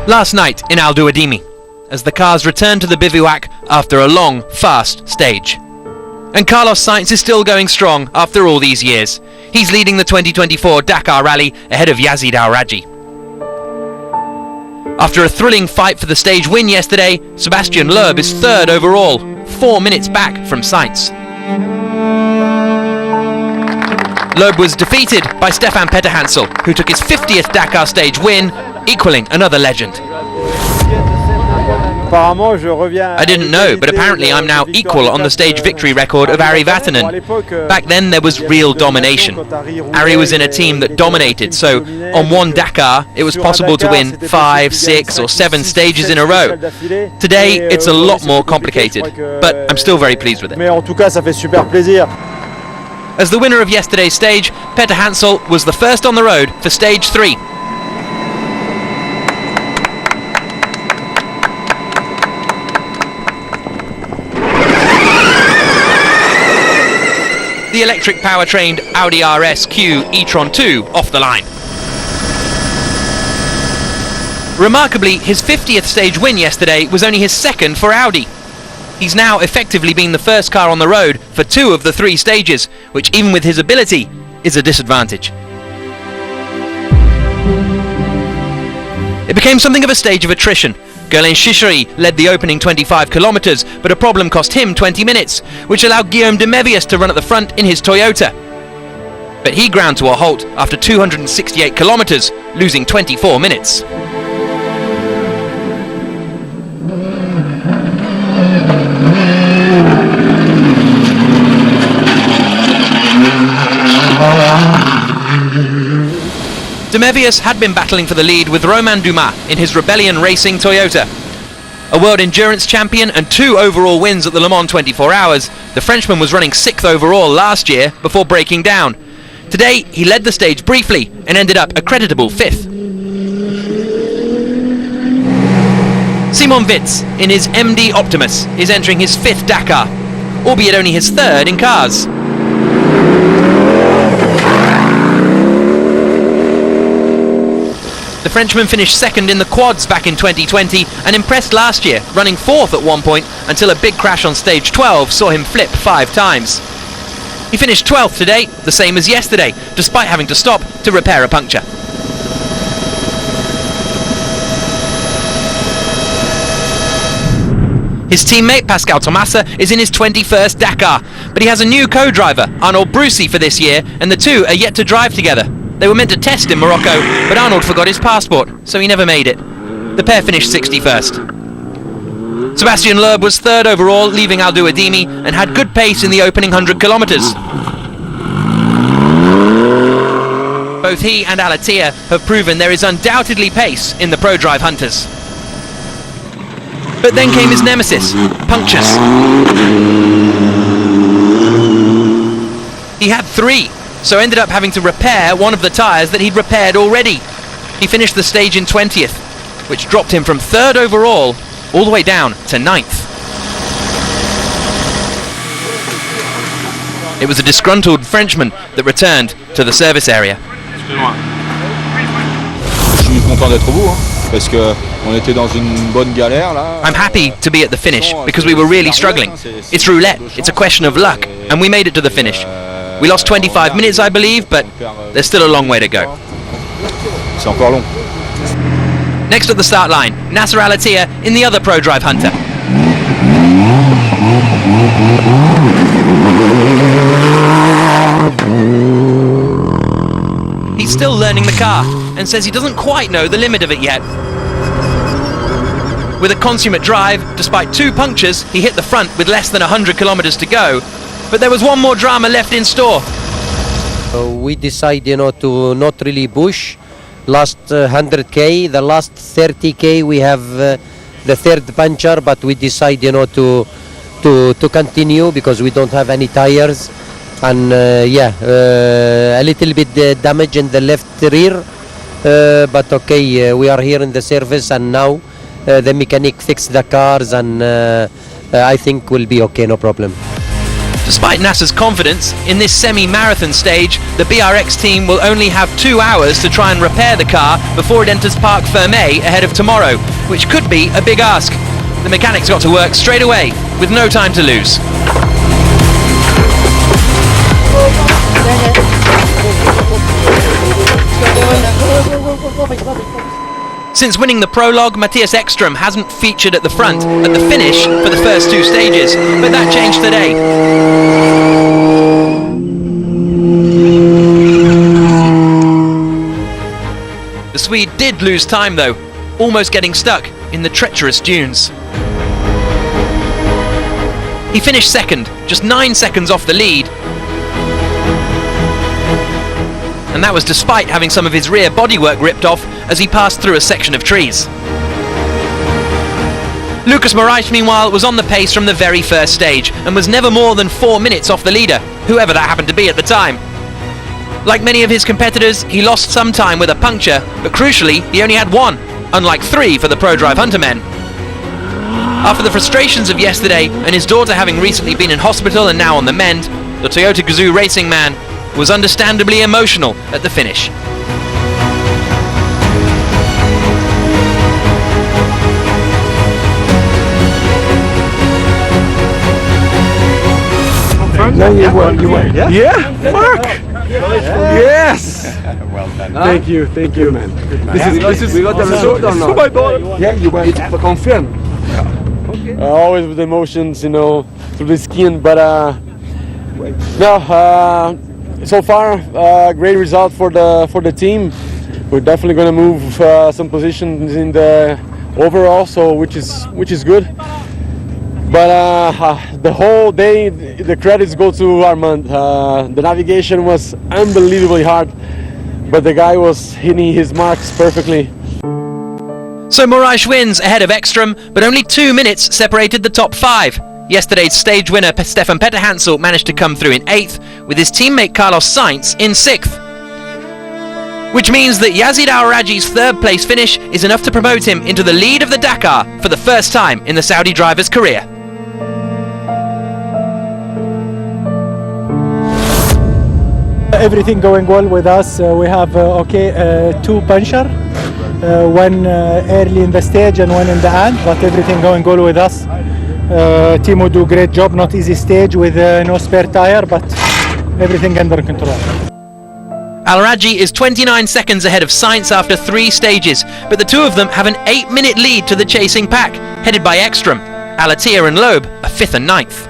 Last night in Al Duadimi, as the cars returned to the bivouac after a long, fast stage. And Carlos Sainz is still going strong after all these years. He's leading the 2024 Dakar Rally ahead of Yazid Al-Raji. After a thrilling fight for the stage win yesterday, Sebastian Loeb is third overall, 4 minutes back from Sainz. Loeb was defeated by Stefan Petterhansel, who took his 50th Dakar stage win, equaling another legend. I didn't know, but apparently I'm now equal on the stage victory record of Ari Vatanen. Back then there was real domination. Ari was in a team that dominated, so on one Dakar it was possible to win 5, 6 or 7 stages in a row. Today it's a lot more complicated, but I'm still very pleased with it. As the winner of yesterday's stage, Petterhansel was the first on the road for stage 3. The electric power-trained Audi RS-Q e-tron 2 off the line. Remarkably, his 50th stage win yesterday was only his second for Audi. He's now effectively been the first car on the road for 2 of the 3 stages, which even with his ability is a disadvantage. It became something of a stage of attrition. Guerlain Chichery led the opening 25 kilometers, but a problem cost him 20 minutes, which allowed Guillaume de Mévius to run at the front in his Toyota. But he ground to a halt after 268 kilometers, losing 24 minutes. De Mévius had been battling for the lead with Romain Dumas in his Rebellion Racing Toyota. A World Endurance Champion and 2 overall wins at the Le Mans 24 Hours, the Frenchman was running 6th overall last year before breaking down. Today he led the stage briefly and ended up a creditable 5th. Simon Witz in his MD Optimus is entering his 5th Dakar, albeit only his 3rd in cars. The Frenchman finished 2nd in the quads back in 2020 and impressed last year, running 4th at one point until a big crash on stage 12 saw him flip 5 times. He finished 12th today, the same as yesterday, despite having to stop to repair a puncture. His teammate Pascal Tomasa is in his 21st Dakar, but he has a new co-driver, Arnaud Brucy, for this year, and the two are yet to drive together. They were meant to test in Morocco, but Arnold forgot his passport, so he never made it. The pair finished 61st. Sebastian Loeb was 3rd overall, leaving Al Duadimi, and had good pace in the opening 100 kilometers. Both he and Alatia have proven there is undoubtedly pace in the pro-drive hunters. But then came his nemesis, punctures. He had 3. So ended up having to repair one of the tyres that he'd repaired already. He finished the stage in 20th, which dropped him from 3rd overall all the way down to 9th. It was a disgruntled Frenchman that returned to the service area. I'm happy to be at the finish because we were really struggling. It's roulette, it's a question of luck, and we made it to the finish. We lost 25 minutes, I believe, but there's still a long way to go. Next at the start line, Nasser Al-Attiyah in the other pro-drive hunter. He's still learning the car and says he doesn't quite know the limit of it yet. With a consummate drive, despite 2 punctures, he hit the front with less than 100 kilometers to go. But there was one more drama left in store. We decided, to not really push. Last 100k, the last 30k, we have the 3rd puncture, but we decided, to continue because we don't have any tires, and a little bit damage in the left rear, but okay, we are here in the service, and now the mechanic fixed the cars, and I think we'll be okay, no problem. Despite Nasser's confidence, in this semi-marathon stage, the BRX team will only have 2 hours to try and repair the car before it enters Parc Fermé ahead of tomorrow, which could be a big ask. The mechanics got to work straight away, with no time to lose. Since winning the prologue, Mattias Ekström hasn't featured at the front at the finish for the first 2 stages, but that changed today. The Swede did lose time though, almost getting stuck in the treacherous dunes. He finished second, just 9 seconds off the lead. And that was despite having some of his rear bodywork ripped off as he passed through a section of trees. Lucas Moraes, meanwhile, was on the pace from the very first stage and was never more than 4 minutes off the leader, whoever that happened to be at the time. Like many of his competitors, he lost some time with a puncture, but crucially, he only had 1, unlike 3 for the ProDrive Hunter men. After the frustrations of yesterday and his daughter having recently been in hospital and now on the mend, the Toyota Gazoo racing man was understandably emotional at the finish. No, you won. Yeah? Mark! Yes! Well done. Thank you, man. This is we got the result or not? my daughter. Yeah, you won. Confirm. Okay. Always with emotions, you know, through the skin, but no, so far, great result for the team. We're definitely going to move some positions in the overall, so which is good. But the whole day, the credits go to Armand. The navigation was unbelievably hard, but the guy was hitting his marks perfectly. So Moraes wins ahead of Ekström, but only 2 minutes separated the top 5. Yesterday's stage winner Stefan Petterhansel managed to come through in 8th, with his teammate Carlos Sainz in 6th. Which means that Yazid Al-Raji's 3rd place finish is enough to promote him into the lead of the Dakar for the first time in the Saudi driver's career. Everything going well with us. We have 2 puncher, 1 early in the stage and 1 in the end, but everything going well with us. Timo do great job, not easy stage with no spare tire, but everything under control. Al-Raji is 29 seconds ahead of Sainz after 3 stages, but the two of them have an 8-minute lead to the chasing pack, headed by Ekström. Alatia and Loeb are 5th and 9th.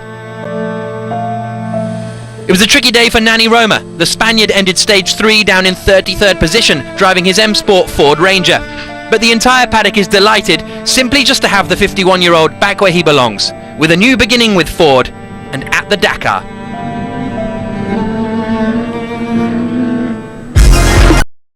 It was a tricky day for Nani Roma. The Spaniard ended stage 3 down in 33rd position, driving his M-Sport Ford Ranger. But the entire paddock is delighted simply just to have the 51-year-old back where he belongs, with a new beginning with Ford and at the Dakar.